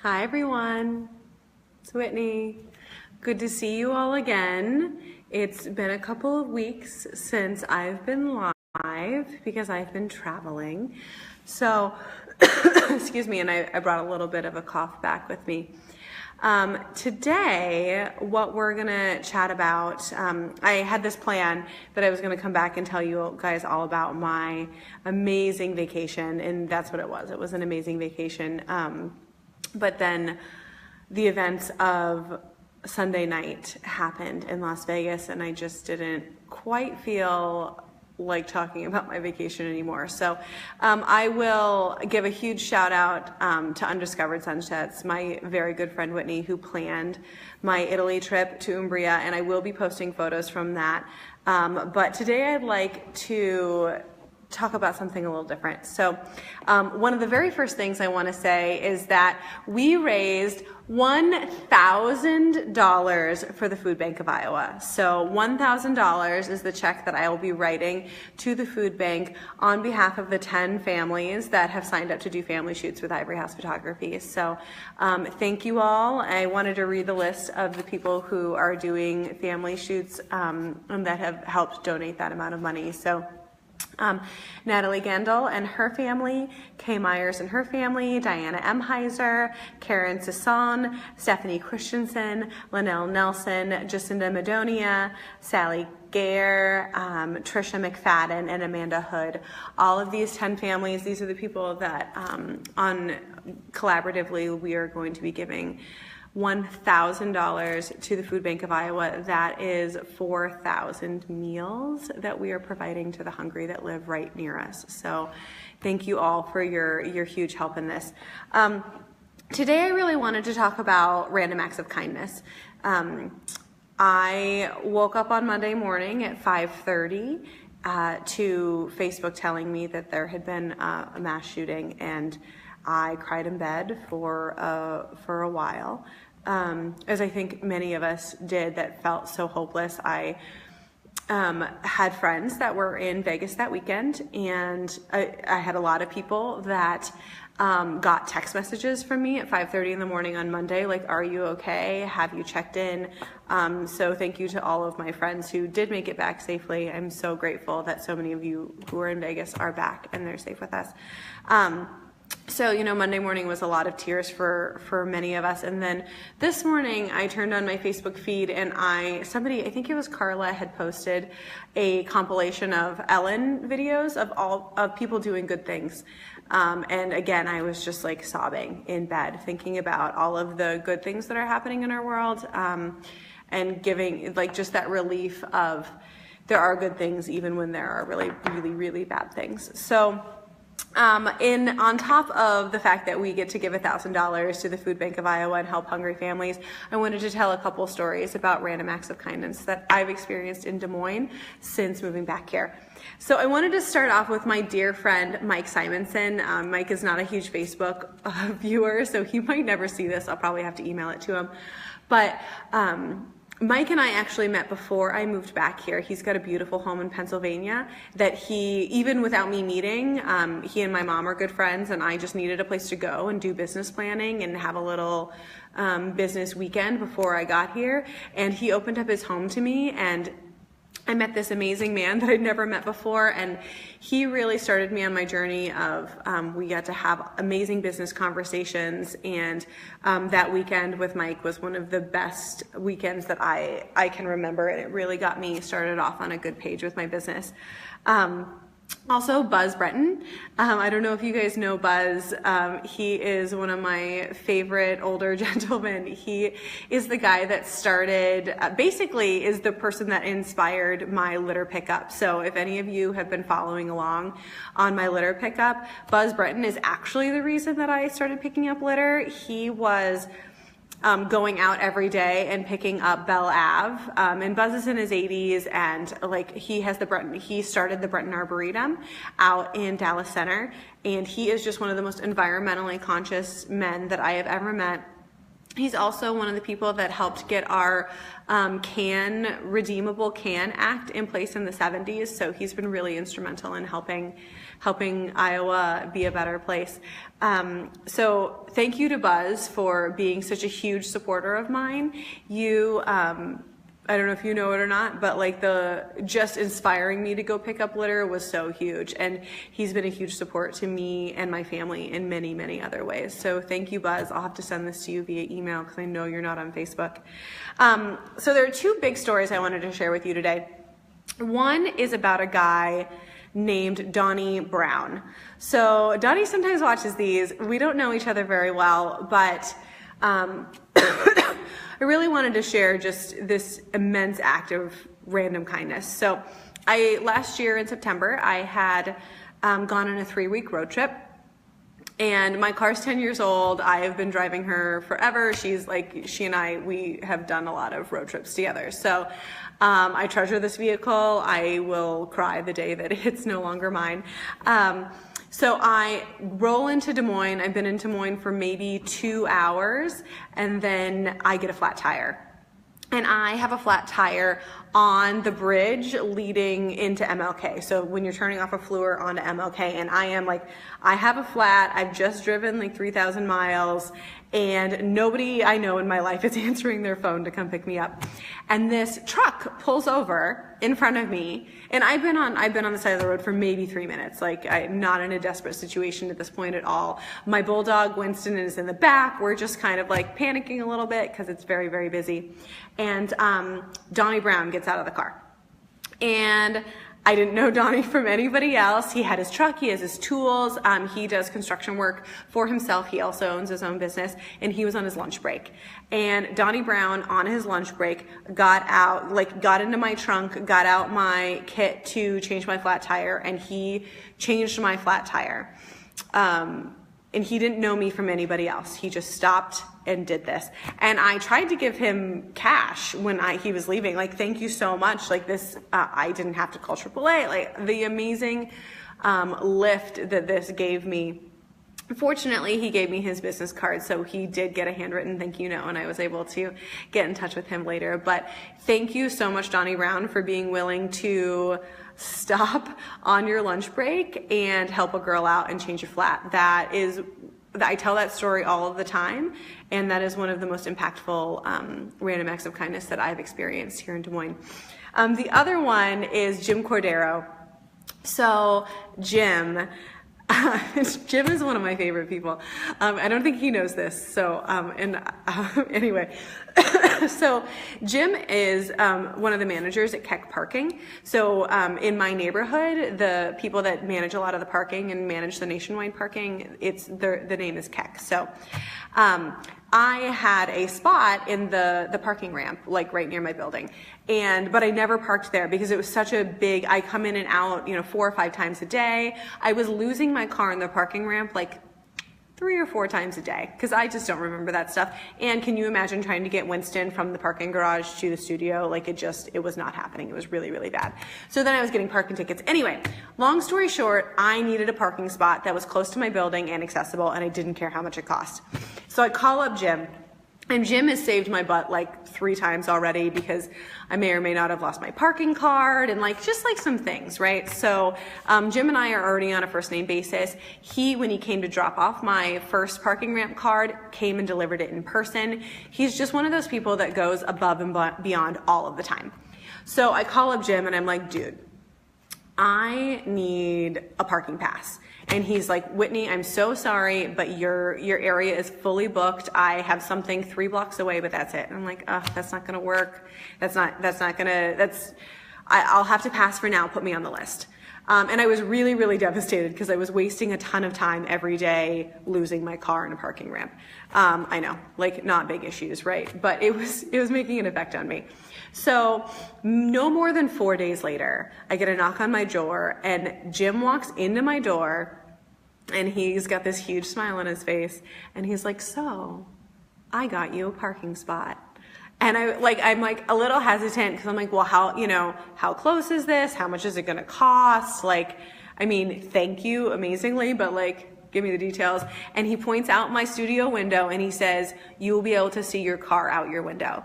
Hi everyone, it's Whitney. Good to see you all again. It's been a couple of weeks since I've been live because I've been traveling. So, excuse me, and I brought a little bit of a cough back with me. Today, what we're gonna chat about, I had this plan that I was gonna come back and tell you guys all about my amazing vacation, and that's what it was. It was an amazing vacation. But then the events of Sunday night happened in Las Vegas, and I just didn't quite feel like talking about my vacation anymore. So I will give a huge shout out to Undiscovered Sunsets, my very good friend Whitney, who planned my Italy trip to Umbria, and I will be posting photos from that. But today I'd like to talk about something a little different. So one of the very first things I want to say is that we raised $1,000 for the Food Bank of Iowa. So $1,000 is the check that I will be writing to the food bank on behalf of the 10 families that have signed up to do family shoots with Ivory House Photography. So thank you all. I wanted to read the list of the people who are doing family shoots and that have helped donate that amount of money. So Natalie Gendel and her family, Kay Myers and her family, Diana M. Heiser, Karen Sisson, Stephanie Christensen, Linnell Nelson, Jacinda Madonia, Sally Gare, Trisha McFadden, and Amanda Hood. All of these 10 families, these are the people that collaboratively we are going to be giving $1,000 to the Food Bank of Iowa. That is 4,000 meals that we are providing to the hungry that live right near us. So thank you all for your huge help in this. Today I really wanted to talk about random acts of kindness. I woke up on Monday morning at 5:30 to Facebook telling me that there had been a mass shooting, and I cried in bed for a while, as I think many of us did that felt so hopeless. I had friends that were in Vegas that weekend, and I had a lot of people that got text messages from me at 5:30 in the morning on Monday, like, are you okay? Have you checked in? So thank you to all of my friends who did make it back safely. I'm so grateful that so many of you who are in Vegas are back and they're safe with us. So, you know, Monday morning was a lot of tears for many of us. And then this morning I turned on my Facebook feed and I think it was Carla, had posted a compilation of Ellen videos of people doing good things. And again, I was just like sobbing in bed, thinking about all of the good things that are happening in our world, and giving like just that relief of there are good things even when there are really, really, really bad things. So on top of the fact that we get to give $1,000 to the Food Bank of Iowa and help hungry families, I wanted to tell a couple stories about random acts of kindness that I've experienced in Des Moines since moving back here. So I wanted to start off with my dear friend, Mike Simonson. Mike is not a huge Facebook viewer, so he might never see this. I'll probably have to email it to him. But Mike and I actually met before I moved back here. He's got a beautiful home in Pennsylvania that even without me meeting, he and my mom are good friends, and I just needed a place to go and do business planning and have a little business weekend before I got here. And he opened up his home to me, and I met this amazing man that I'd never met before, and he really started me on my journey of, we got to have amazing business conversations, and that weekend with Mike was one of the best weekends that I can remember, and it really got me started off on a good page with my business. Also, Buzz Breton. I don't know if you guys know Buzz. He is one of my favorite older gentlemen. He is the guy that started, basically is the person that inspired my litter pickup. So if any of you have been following along on my litter pickup, Buzz Breton is actually the reason that I started picking up litter. He was going out every day and picking up Bell Ave. And Buzz is in his 80s, and like he started the Breton Arboretum out in Dallas Center, and he is just one of the most environmentally conscious men that I have ever met. He's also one of the people that helped get our redeemable can act in place in the 70s. So he's been really instrumental in helping Iowa be a better place. So thank you to Buzz for being such a huge supporter of mine. You, I don't know if you know it or not, but like just inspiring me to go pick up litter was so huge. And he's been a huge support to me and my family in many, many other ways. So thank you, Buzz. I'll have to send this to you via email because I know you're not on Facebook. So there are two big stories I wanted to share with you today. One is about a guy named Donnie Brown. So Donnie sometimes watches these. We don't know each other very well, but I really wanted to share just this immense act of random kindness. So last year in September, I had gone on a 3-week road trip, and my car's 10 years old. I have been driving her forever. She and I, we have done a lot of road trips together. So I treasure this vehicle. I will cry the day that it's no longer mine. So I roll into Des Moines. I've been in Des Moines for maybe 2 hours, and then I get a flat tire. And I have a flat tire on the bridge leading into MLK. So when you're turning off a Fleur onto MLK, and I have a flat, I've just driven like 3,000 miles, and nobody I know in my life is answering their phone to come pick me up. And this truck pulls over in front of me, and I've been on the side of the road for maybe 3 minutes. Like, I'm not in a desperate situation at this point at all. My bulldog Winston is in the back. We're just kind of like panicking a little bit because it's very, very busy. And Donnie Brown gets out of the car, and I didn't know Donnie from anybody else. He had his truck, he has his tools, he does construction work for himself. He also owns his own business, and he was on his lunch break. And Donnie Brown, on his lunch break, got into my trunk, got out my kit to change my flat tire, and he changed my flat tire. And he didn't know me from anybody else. He just stopped and did this. And I tried to give him cash when he was leaving. Like, thank you so much. Like this, I didn't have to call AAA. Like, the amazing lift that this gave me. Fortunately, he gave me his business card, so he did get a handwritten thank you note, and I was able to get in touch with him later. But thank you so much, Donnie Brown, for being willing to stop on your lunch break and help a girl out and change a flat. I tell that story all of the time, and that is one of the most impactful random acts of kindness that I've experienced here in Des Moines. The other one is Jim Cordero. So Jim is one of my favorite people. I don't think he knows this. So, anyway, so Jim is one of the managers at Keck Parking. So in my neighborhood, the people that manage a lot of the parking and manage the nationwide parking, the name is Keck. So I had a spot in the parking ramp, like right near my building. But I never parked there because it was such a big, I come in and out, 4 or 5 times a day. I was losing my car in the parking ramp like 3 or 4 times a day because I just don't remember that stuff. And can you imagine trying to get Winston from the parking garage to the studio? Like, it was not happening. It was really, really bad. So then I was getting parking tickets. Anyway, long story short, I needed a parking spot that was close to my building and accessible, and I didn't care how much it cost. So I call up Jim. And Jim has saved my butt like 3 times already because I may or may not have lost my parking card and just some things, right? So Jim and I are already on a first name basis. When he came to drop off my first parking ramp card, came and delivered it in person. He's just one of those people that goes above and beyond all of the time. So I call up Jim and I'm like, dude, I need a parking pass. And he's like, Whitney, I'm so sorry, but your area is fully booked. I have something 3 blocks away, but that's it. And I'm like, that's not gonna work. I'll have to pass for now. Put me on the list. And I was really, really devastated because I was wasting a ton of time every day losing my car in a parking ramp. I know, not big issues, right? But it was making an effect on me. So no more than 4 days later, I get a knock on my door, and Jim walks into my door, and he's got this huge smile on his face, and he's like, so I got you a parking spot. And I'm a little hesitant because I'm like, well, how close is this? How much is it going to cost? Thank you amazingly, but give me the details. And he points out my studio window and he says, you will be able to see your car out your window.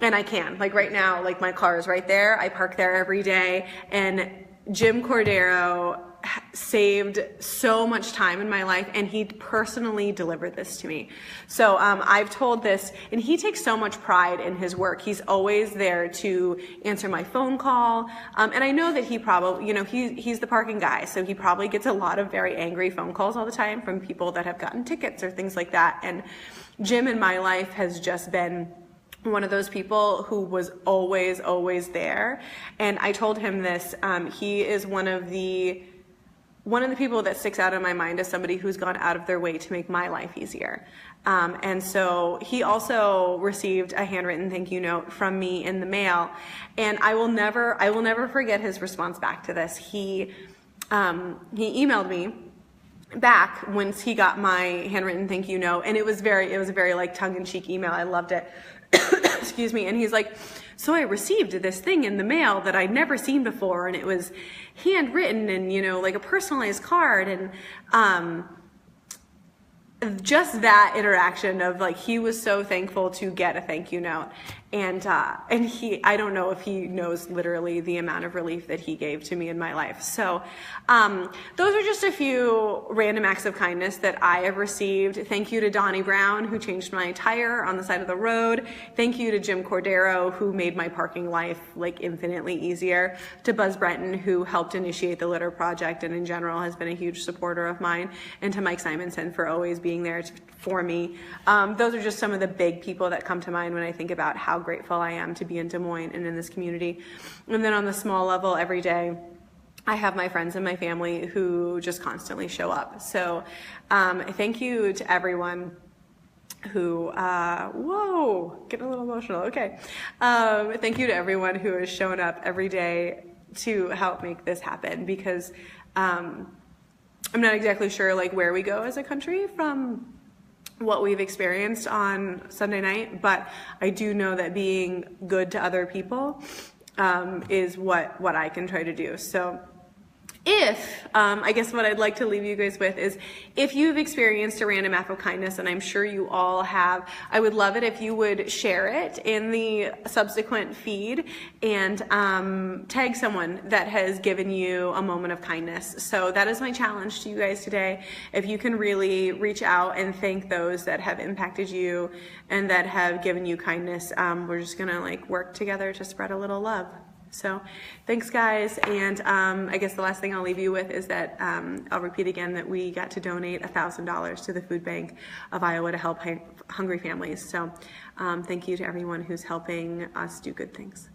And I can, like right now, like my car is right there. I park there every day, and Jim Cordero saved so much time in my life, and he personally delivered this to me. So I've told this, and he takes so much pride in his work. He's always there to answer my phone call, and I know that he probably, you know, he's the parking guy, so he probably gets a lot of very angry phone calls all the time from people that have gotten tickets or things like that. And Jim in my life has just been one of those people who was always there. And I told him this, he is one of the people that sticks out in my mind as somebody who's gone out of their way to make my life easier. And so he also received a handwritten thank you note from me in the mail, and I will never forget his response back to this. He emailed me back once he got my handwritten thank you note, and it was a very like tongue-in-cheek email. I loved it. Excuse me. And he's like, so I received this thing in the mail that I'd never seen before, and it was handwritten and, you know, like a personalized card. And just that interaction of like, he was so thankful to get a thank you note. And I don't know if he knows literally the amount of relief that he gave to me in my life. So those are just a few random acts of kindness that I have received. Thank you to Donnie Brown, who changed my tire on the side of the road. Thank you to Jim Cordero, who made my parking life like infinitely easier. To Buzz Brenton, who helped initiate the litter project and in general has been a huge supporter of mine. And to Mike Simonson for always being there for me. Those are just some of the big people that come to mind when I think about how grateful I am to be in Des Moines and in this community. And then on the small level, every day, I have my friends and my family who just constantly show up. So thank you to everyone who, whoa, getting a little emotional, okay. Thank you to everyone who has shown up every day to help make this happen, because I'm not exactly sure like where we go as a country from what we've experienced on Sunday night, but I do know that being good to other people is what I can try to do. So I guess what I'd like to leave you guys with is, if you've experienced a random act of kindness, and I'm sure you all have, I would love it if you would share it in the subsequent feed and tag someone that has given you a moment of kindness. So that is my challenge to you guys today. If you can really reach out and thank those that have impacted you and that have given you kindness, we're just gonna like work together to spread a little love. So thanks guys, and I guess the last thing I'll leave you with is that I'll repeat again that we got to donate $1,000 to the Food Bank of Iowa to help hungry families. So thank you to everyone who's helping us do good things.